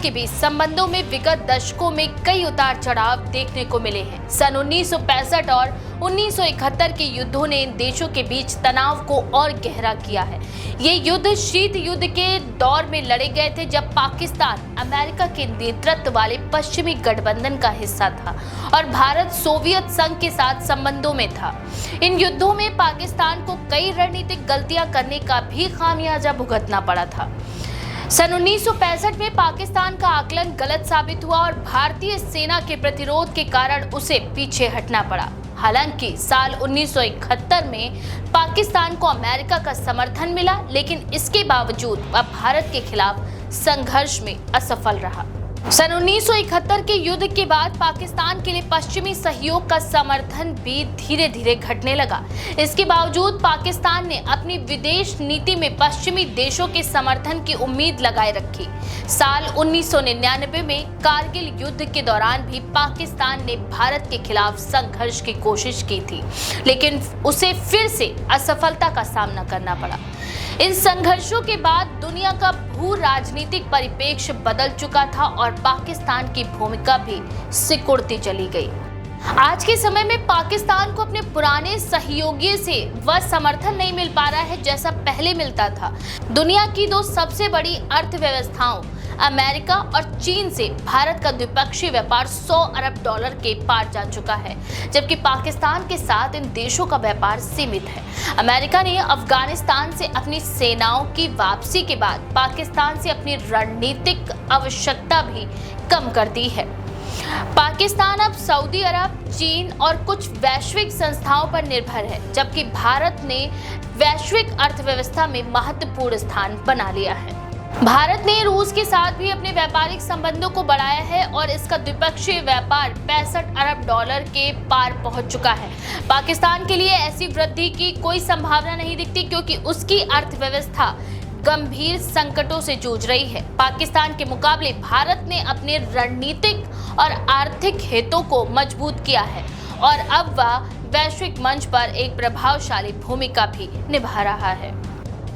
के बीच संबंधों में विगत दशकों में कई उतार चढ़ाव देखने को मिले हैं। सन 1965 और 1971 के युद्धों ने इन देशों के बीच तनाव को और गहरा किया है। ये युद्ध शीत युद्ध के दौर में लड़े गए थे, जब पाकिस्तान अमेरिका के नेतृत्व वाले पश्चिमी गठबंधन का हिस्सा था और भारत सोवियत संघ के साथ संबंधों में था। इन युद्धों में पाकिस्तान को कई रणनीतिक गलतियां करने का भी खामियाजा भुगतना पड़ा था। सन 1965 में पाकिस्तान का आकलन गलत साबित हुआ और भारतीय सेना के प्रतिरोध के कारण उसे पीछे हटना पड़ा। हालांकि साल 1971 में पाकिस्तान को अमेरिका का समर्थन मिला, लेकिन इसके बावजूद वह भारत के खिलाफ संघर्ष में असफल रहा। सन 1971 के युद्ध के बाद पाकिस्तान के लिए पश्चिमी सहयोग का समर्थन भी धीरे धीरे घटने लगा। इसके बावजूद पाकिस्तान ने अपनी विदेश नीति में पश्चिमी देशों के समर्थन की उम्मीद लगाए रखी। साल 1999 में कारगिल युद्ध के दौरान भी पाकिस्तान ने भारत के खिलाफ संघर्ष की कोशिश की थी, लेकिन उसे फिर से असफलता का सामना करना पड़ा। इन संघर्षों के बाद दुनिया का भू राजनीतिक परिप्रेक्ष्य बदल चुका था और पाकिस्तान की भूमिका भी सिकुड़ती चली गई। आज के समय में पाकिस्तान को अपने पुराने सहयोगियों से वह समर्थन नहीं मिल पा रहा है जैसा पहले मिलता था। दुनिया की दो सबसे बड़ी अर्थव्यवस्थाओं अमेरिका और चीन से भारत का द्विपक्षीय व्यापार 100 अरब डॉलर के पार जा चुका है, जबकि पाकिस्तान के साथ इन देशों का व्यापार सीमित है। अमेरिका ने अफगानिस्तान से अपनी सेनाओं की वापसी के बाद पाकिस्तान से अपनी रणनीतिक आवश्यकता भी कम कर दी है। पाकिस्तान अब सऊदी अरब, चीन और कुछ वैश्विक संस्थाओं पर निर्भर है, जबकि भारत ने वैश्विक अर्थव्यवस्था में महत्वपूर्ण स्थान बना लिया है। भारत ने रूस के साथ भी अपने व्यापारिक संबंधों को बढ़ाया है और इसका द्विपक्षीय व्यापार 65 अरब डॉलर के पार पहुंच चुका है। पाकिस्तान के लिए ऐसी वृद्धि की कोई संभावना नहीं दिखती, क्योंकि उसकी अर्थव्यवस्था गंभीर संकटों से जूझ रही है। पाकिस्तान के मुकाबले भारत ने अपने रणनीतिक और आर्थिक हितों को मजबूत किया है और अब वह वैश्विक मंच पर एक प्रभावशाली भूमिका भी निभा रहा है।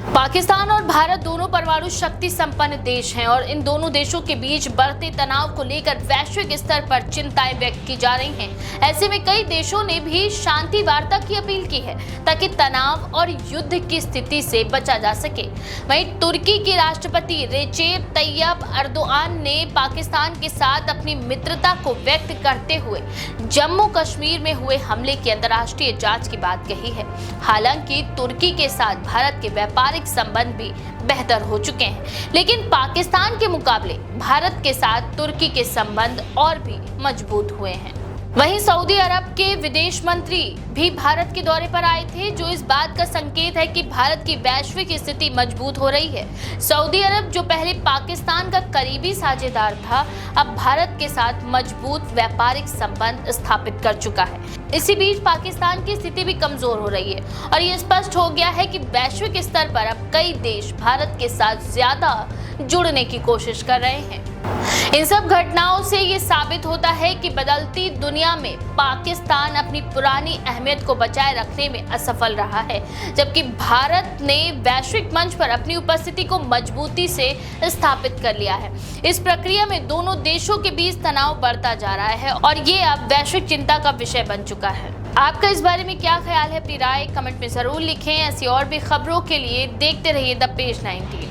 पाकिस्तान और भारत दोनों परमाणु शक्ति संपन्न देश हैं और इन दोनों देशों के बीच बढ़ते तनाव को लेकर वैश्विक स्तर पर चिंताएं व्यक्त की जा रही हैं। ऐसे में कई देशों ने भी शांति वार्ता की अपील की है, ताकि तनाव और युद्ध की स्थिति से बचा जा सके। वहीं तुर्की के राष्ट्रपति रेजेप तैयब एर्दोआन ने पाकिस्तान के साथ अपनी मित्रता को व्यक्त करते हुए जम्मू कश्मीर में हुए हमले की अंतर्राष्ट्रीय जांच की बात कही है। हालांकि तुर्की के साथ भारत के व्यापारिक संबंध भी बेहतर हो चुके हैं, लेकिन पाकिस्तान के मुकाबले भारत के साथ तुर्की के संबंध और भी मजबूत हुए हैं। वहीं सऊदी अरब के विदेश मंत्री भी भारत के दौरे पर आए थे, जो इस बात का संकेत है कि भारत की वैश्विक स्थिति मजबूत हो रही है। सऊदी अरब, जो पहले पाकिस्तान का करीबी साझेदार था, अब भारत के साथ मजबूत व्यापारिक संबंध स्थापित कर चुका है। इसी बीच पाकिस्तान की स्थिति भी कमजोर हो रही है और ये स्पष्ट हो गया है कि वैश्विक स्तर पर अब कई देश भारत के साथ ज्यादा जुड़ने की कोशिश कर रहे हैं। इन सब घटनाओं से ये साबित होता है कि बदलती दुनिया में पाकिस्तान अपनी पुरानी अहमियत को बचाए रखने में असफल रहा है, जबकि भारत ने वैश्विक मंच पर अपनी उपस्थिति को मजबूती से स्थापित कर लिया है। इस प्रक्रिया में दोनों देशों के बीच तनाव बढ़ता जा रहा है और ये अब वैश्विक चिंता का विषय बन चुका है। आपका इस बारे में क्या ख्याल है? अपनी राय कमेंट में जरूर लिखें। ऐसी और भी खबरों के लिए देखते रहिए द पेज 19।